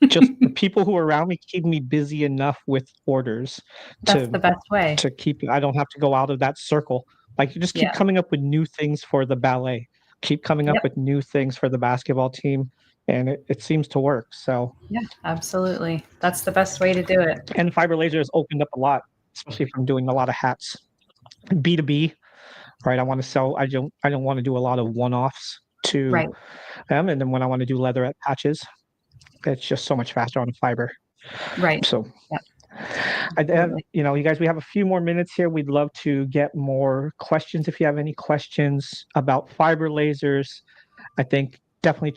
just the people who are around me keep me busy enough with orders That's the best way. to keep. I don't have to go out of that circle. Like, you just keep coming up with new things for the ballet, keep coming up with new things for the basketball team, and it seems to work. So yeah, absolutely, that's the best way to do it. And fiber laser has opened up a lot, especially from doing a lot of hats, B2B. Right, I want to sell. I don't want to do a lot of one-offs to them, and then when I want to do leatherette patches, it's just so much faster on the fiber. Right. So, you guys, we have a few more minutes here. We'd love to get more questions. If you have any questions about fiber lasers, I think definitely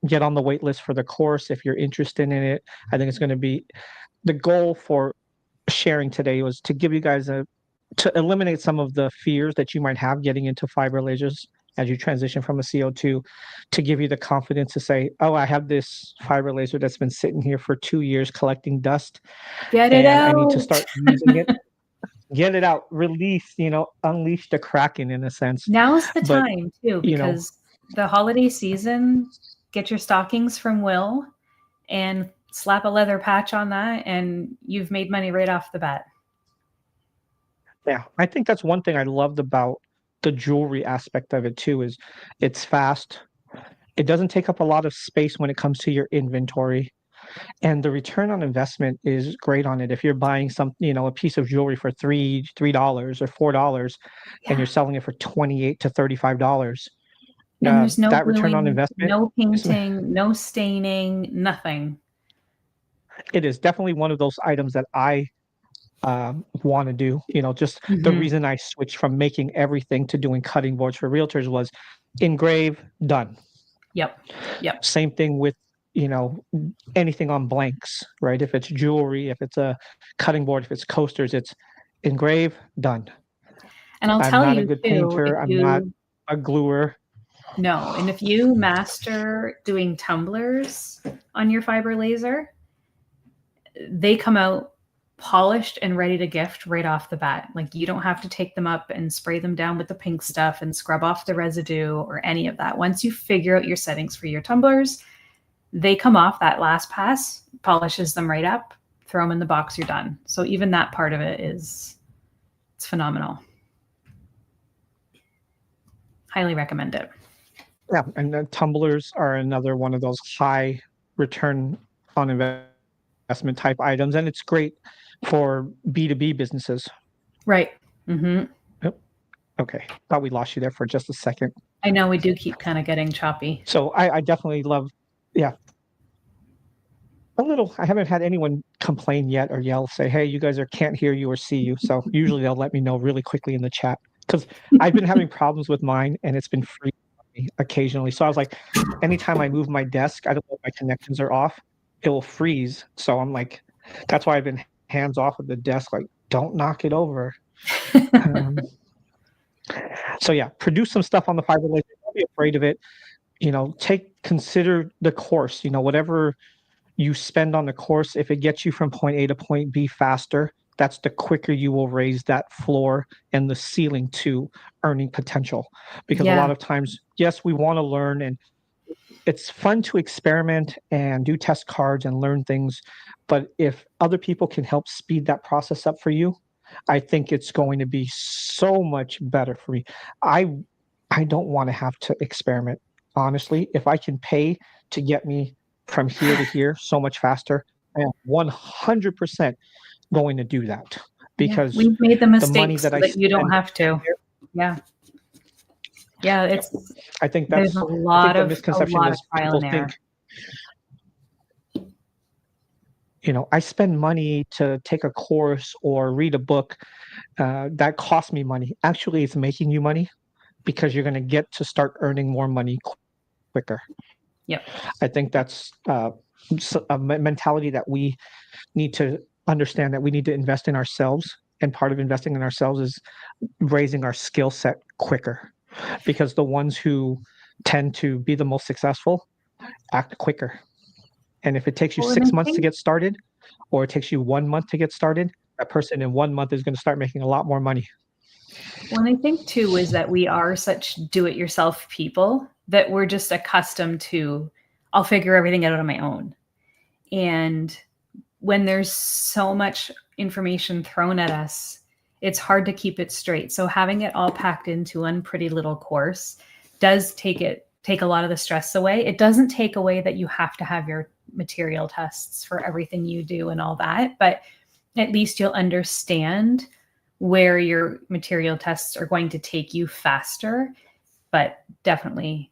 get on the wait list for the course if you're interested in it. I think it's going to be the goal for sharing today was to give you guys to eliminate some of the fears that you might have getting into fiber lasers as you transition from a CO2, to give you the confidence to say, I have this fiber laser that's been sitting here for 2 years collecting dust. Get it out. I need to start using it. Get it out, release, unleash the Kraken in a sense. Now's the time too, because the holiday season, get your stockings from Will and slap a leather patch on that, and you've made money right off the bat. Yeah, I think that's one thing I loved about the jewelry aspect of it too, is it's fast. It doesn't take up a lot of space when it comes to your inventory. And the return on investment is great on it. If you're buying a piece of jewelry for $3 or $4, and you're selling it for $28 to $35, and there's no that gluing, return on investment, no painting, no staining, nothing. It is definitely one of those items that I want to do. Just the reason I switched from making everything to doing cutting boards for realtors was engrave, done. Yep. Same thing with anything on blanks, right? If it's jewelry, if it's a cutting board, if it's coasters, it's engrave, done. And I'm not a good painter. I'm not a gluer. No, and if you master doing tumblers on your fiber laser, they come out polished and ready to gift right off the bat. Like you don't have to take them up and spray them down with the pink stuff and scrub off the residue or any of that. Once you figure out your settings for your tumblers, they come off that last pass, polishes them right up, throw them in the box, you're done. So even that part of it it's phenomenal. Highly recommend it. Yeah, and the tumblers are another one of those high return on investment type items, and it's great for B2B businesses. Right. Mm-hmm. Yep. Okay, thought we lost you there for just a second. I know we do keep kind of getting choppy. So I definitely love, yeah. A little. I haven't had anyone complain yet or yell, say, hey, you guys can't hear you or see you. So usually they'll let me know really quickly in the chat, because I've been having problems with mine and it's been free occasionally. So I was like, anytime I move my desk, I don't know if my connections are off, it will freeze. So I'm like, that's why I've been hands off of the desk, like, don't knock it over. So yeah, produce some stuff on the fiber laser. Don't be afraid of it. Consider the course, whatever you spend on the course, if it gets you from point A to point B faster, that's the quicker you will raise that floor and the ceiling to earning potential. Because a lot of times, yes, we want to learn, and it's fun to experiment and do test cards and learn things. But if other people can help speed that process up for you, I think it's going to be so much better for me. I don't want to have to experiment. Honestly, if I can pay to get me from here to here so much faster, I am 100% going to do that, because we've made the mistakes the money that you don't have to. I think that's a lot of misconception is people think, I spend money to take a course or read a book that costs me money. Actually, it's making you money, because you're going to get to start earning more money quicker. Yep. I think that's a mentality that we need to understand, that we need to invest in ourselves. And part of investing in ourselves is raising our skill set quicker, because the ones who tend to be the most successful act quicker. And if it takes you 6 months to get started, or it takes you 1 month to get started, that person in 1 month is going to start making a lot more money. Well, and I think too is that we are such do-it-yourself people that we're just accustomed to, I'll figure everything out on my own. And when there's so much information thrown at us, it's hard to keep it straight. So having it all packed into one pretty little course does take a lot of the stress away. It doesn't take away that you have to have your material tests for everything you do and all that, but at least you'll understand where your material tests are going to take you faster. But definitely,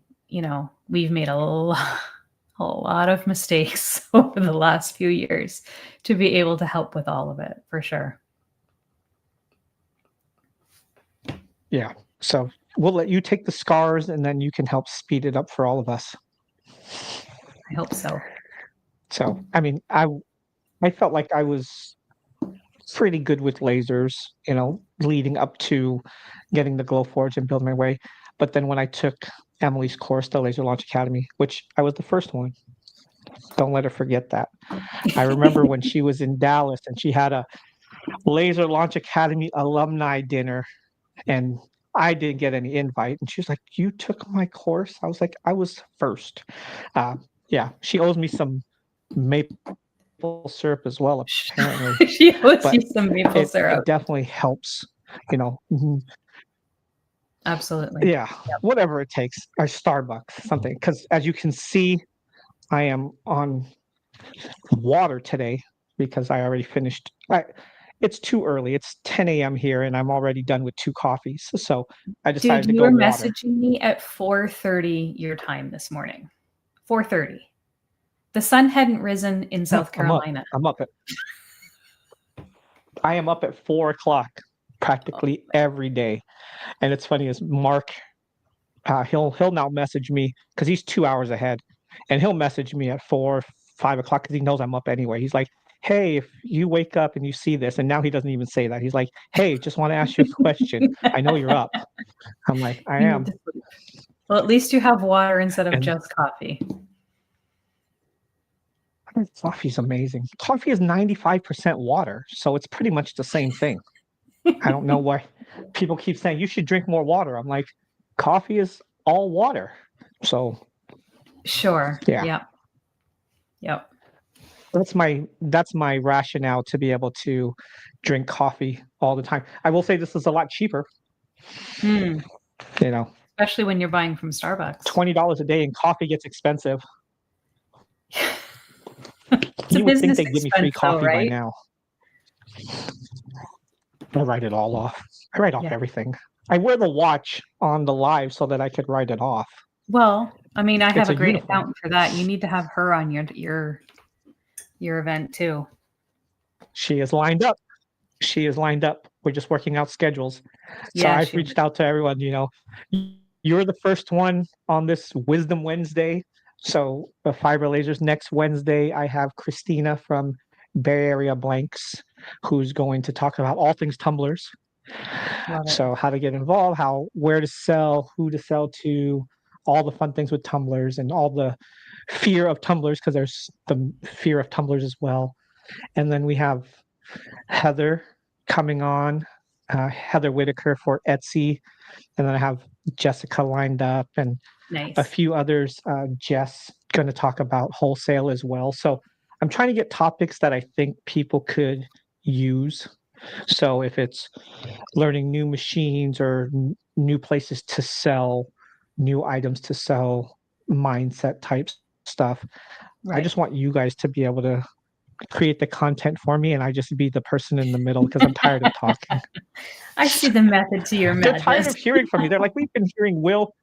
we've made a lot of mistakes over the last few years to be able to help with all of it, for sure. Yeah. So we'll let you take the scars, and then you can help speed it up for all of us. I hope so. So, I mean, I felt like I was pretty good with lasers, leading up to getting the Glowforge and building my way. But then when I took Emily's course, the Laser Launch Academy, which I was the first one, don't let her forget that. I remember when she was in Dallas and she had a Laser Launch Academy alumni dinner, and I didn't get any invite. And she was like, you took my course? I was like, I was first. Yeah, she owes me some maple syrup as well, apparently. She owes you some maple syrup. It definitely helps, Absolutely. Yeah, yep. Whatever it takes, or Starbucks, something. Because as you can see, I am on water today because I already finished. It's too early. It's 10 a.m. here, and I'm already done with 2 coffees. So I decided to go water. You were messaging me at 4:30 your time this morning. 4:30. The sun hadn't risen in South Carolina. I am up at 4 o'clock practically every day. And it's funny, is Mark, he'll now message me because he's 2 hours ahead, and he'll message me at 4, 5 o'clock because he knows I'm up anyway. He's like, hey, if you wake up and you see this, and now he doesn't even say that. He's like, hey, just want to ask you a question. I know you're up. I'm like, I am. Well, at least you have water instead of just coffee. Coffee's amazing. Coffee is 95% water, so it's pretty much the same thing. I don't know why people keep saying you should drink more water. I'm like, coffee is all water. So Sure. yeah, Yep. Yep. that's my rationale to be able to drink coffee all the time. I will say this is a lot cheaper. Mm. You know, Especially when you're buying from Starbucks. $20 a day and coffee gets expensive. It's a You would think business they'd give me free expense, though, coffee by right? now. I write it all off. I write off Yeah. everything. I wear the watch on the live so that I could write it off. Well, I mean, I have It's a a great uniform. accountant for that. You need to have her on your event too. She is lined up. She is lined up. We're just working out schedules. So Yeah, I've reached out to everyone, you're the first one on this Wisdom Wednesday. So the Fiber Lasers next Wednesday, I have Christina from Bay Area Blanks, who's going to talk about all things tumblers. Love it. So how to get involved, where to sell, who to sell to, all the fun things with tumblers and all the fear of tumblers, because there's the fear of tumblers as well. And then we have Heather coming on, Heather Whitaker for Etsy. And then I have Jessica lined up and Nice. a few others. Jess going to talk about wholesale as well. So I'm trying to get topics that I think people could use. So if it's learning new machines or new places to sell, new items to sell, mindset type stuff, I just want you guys to be able to create the content for me and I just be the person in the middle because I'm tired of talking. I see the method to your They're madness. tired of hearing from me. They're like, we've been hearing Will.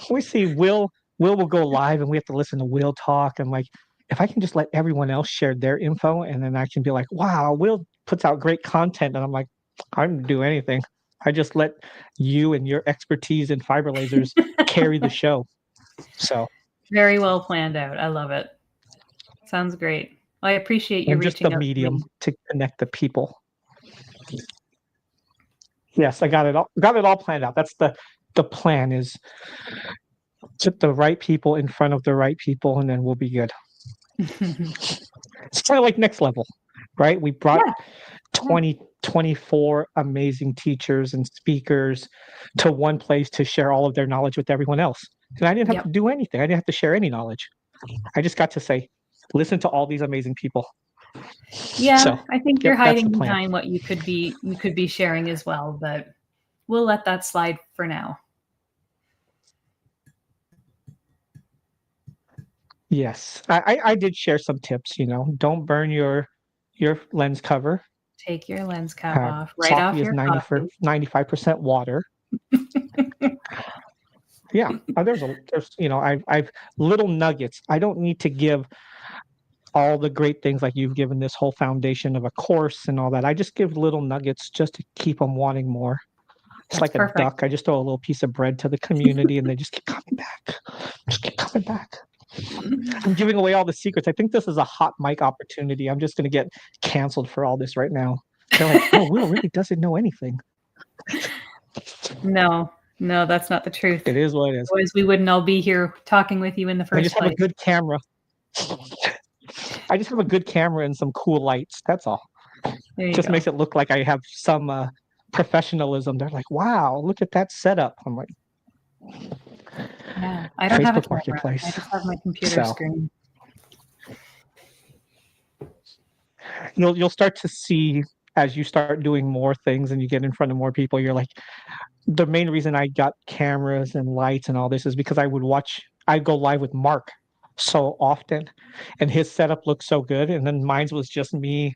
We see Will will go live and we have to listen to Will talk. And like, if I can just let everyone else share their info and then I can be like, wow, Will puts out great content. And I'm like, I don't do anything. I just let you and your expertise in fiber lasers carry the show. So very well planned out. I love it. Sounds great. I appreciate you I'm just reaching the out medium to to connect the people. Yes, I got it all planned out. That's the plan is put the right people in front of the right people and then we'll be good. me. It's kind of like next level, right? We brought Yeah. 24 amazing teachers and speakers to one place to share all of their knowledge with everyone else. And I didn't have Yep. to do anything. I didn't have to share any knowledge. I just got to say, listen to all these amazing people. Yeah, So, I think yep, you're that's the hiding plan. behind what you could be sharing as well, but we'll let that slide for now. Yes, I did share some tips. Don't burn your lens cover. Take your lens cap off, right off Coffee is your coffee. 95% water. Yeah, there's I've little nuggets. I don't need to give all the great things like you've given this whole foundation of a course and all that. I just give little nuggets just to keep them wanting more. It's That's like perfect. a duck. I just throw a little piece of bread to the community and they just keep coming back. Just keep coming back. I'm giving away all the secrets. I think this is a hot mic opportunity. I'm just going to get canceled for all this right now. They're like, oh, Will really doesn't know anything. No, that's not the truth. It is what it is. Otherwise, we wouldn't all be here talking with you in the first I just place. have a good camera. I just have a good camera and some cool lights. That's all. There Just go. makes it look like I have some professionalism. They're like, wow, look at that setup. I'm like, yeah, I don't have a Facebook camera. Marketplace. I just have my computer screen. You'll start to see as you start doing more things and you get in front of more people, you're like, the main reason I got cameras and lights and all this is because I'd go live with Mark so often and his setup looked so good. And then mine was just me.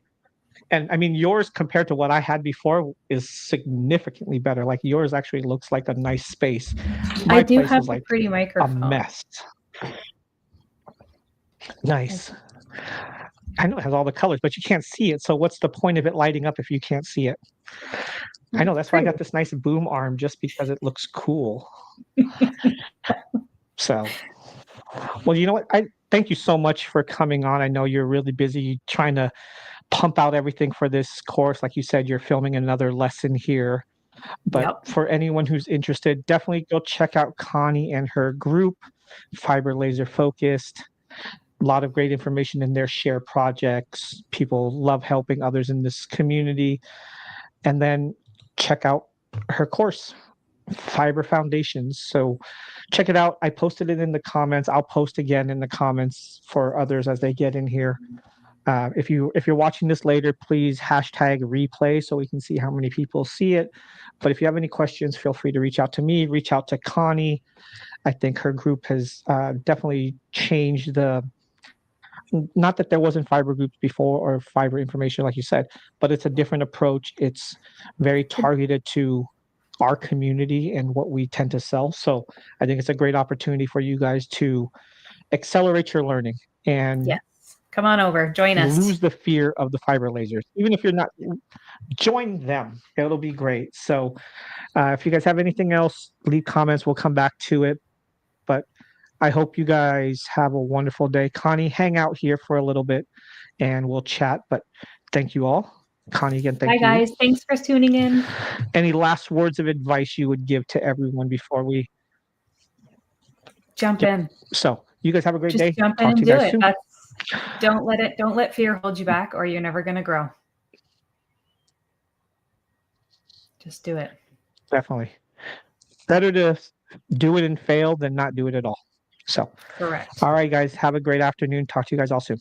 And I mean, yours compared to what I had before is significantly better. Like yours actually looks like a nice space. My I do place have was a like pretty a microphone. mess. Nice. I know it has all the colors, but you can't see it. So what's the point of it lighting up if you can't see it? I know that's why I got this nice boom arm just because it looks cool. So, well, you know what? I thank you so much for coming on. I know you're really busy trying to pump out everything for this course. Like you said, you're filming another lesson here. But for anyone who's interested, definitely go check out Connie and her group, Fiber Laser Focused. a lot of great information in there, share projects. People love helping others in this community. And then check out her course, Fiber Foundations. So check it out. I posted it in the comments. I'll post again in the comments for others as they get in here. If you're watching this later, please hashtag replay so we can see how many people see it. But if you have any questions, feel free to reach out to me, reach out to Connie. I think her group has definitely changed not that there wasn't fiber groups before or fiber information, like you said, but it's a different approach. It's very targeted to our community and what we tend to sell. So I think it's a great opportunity for you guys to accelerate your learning and Yes. Come on over, join us. lose the fear of the fiber lasers. Even if you're not, join them. It'll be great. So if you guys have anything else, leave comments. We'll come back to it. But I hope you guys have a wonderful day. Connie, hang out here for a little bit and we'll chat. But thank you all. Connie, again, thank you. Bye, guys. Thanks for tuning in. Any last words of advice you would give to everyone before we jump in? So you guys have a great Just day. jump in and do it. Don't let fear hold you back, or you're never going to grow. Just do it. Definitely. Better to do it and fail than not do it at all. So, correct. All right, guys. Have a great afternoon. Talk to you guys all soon.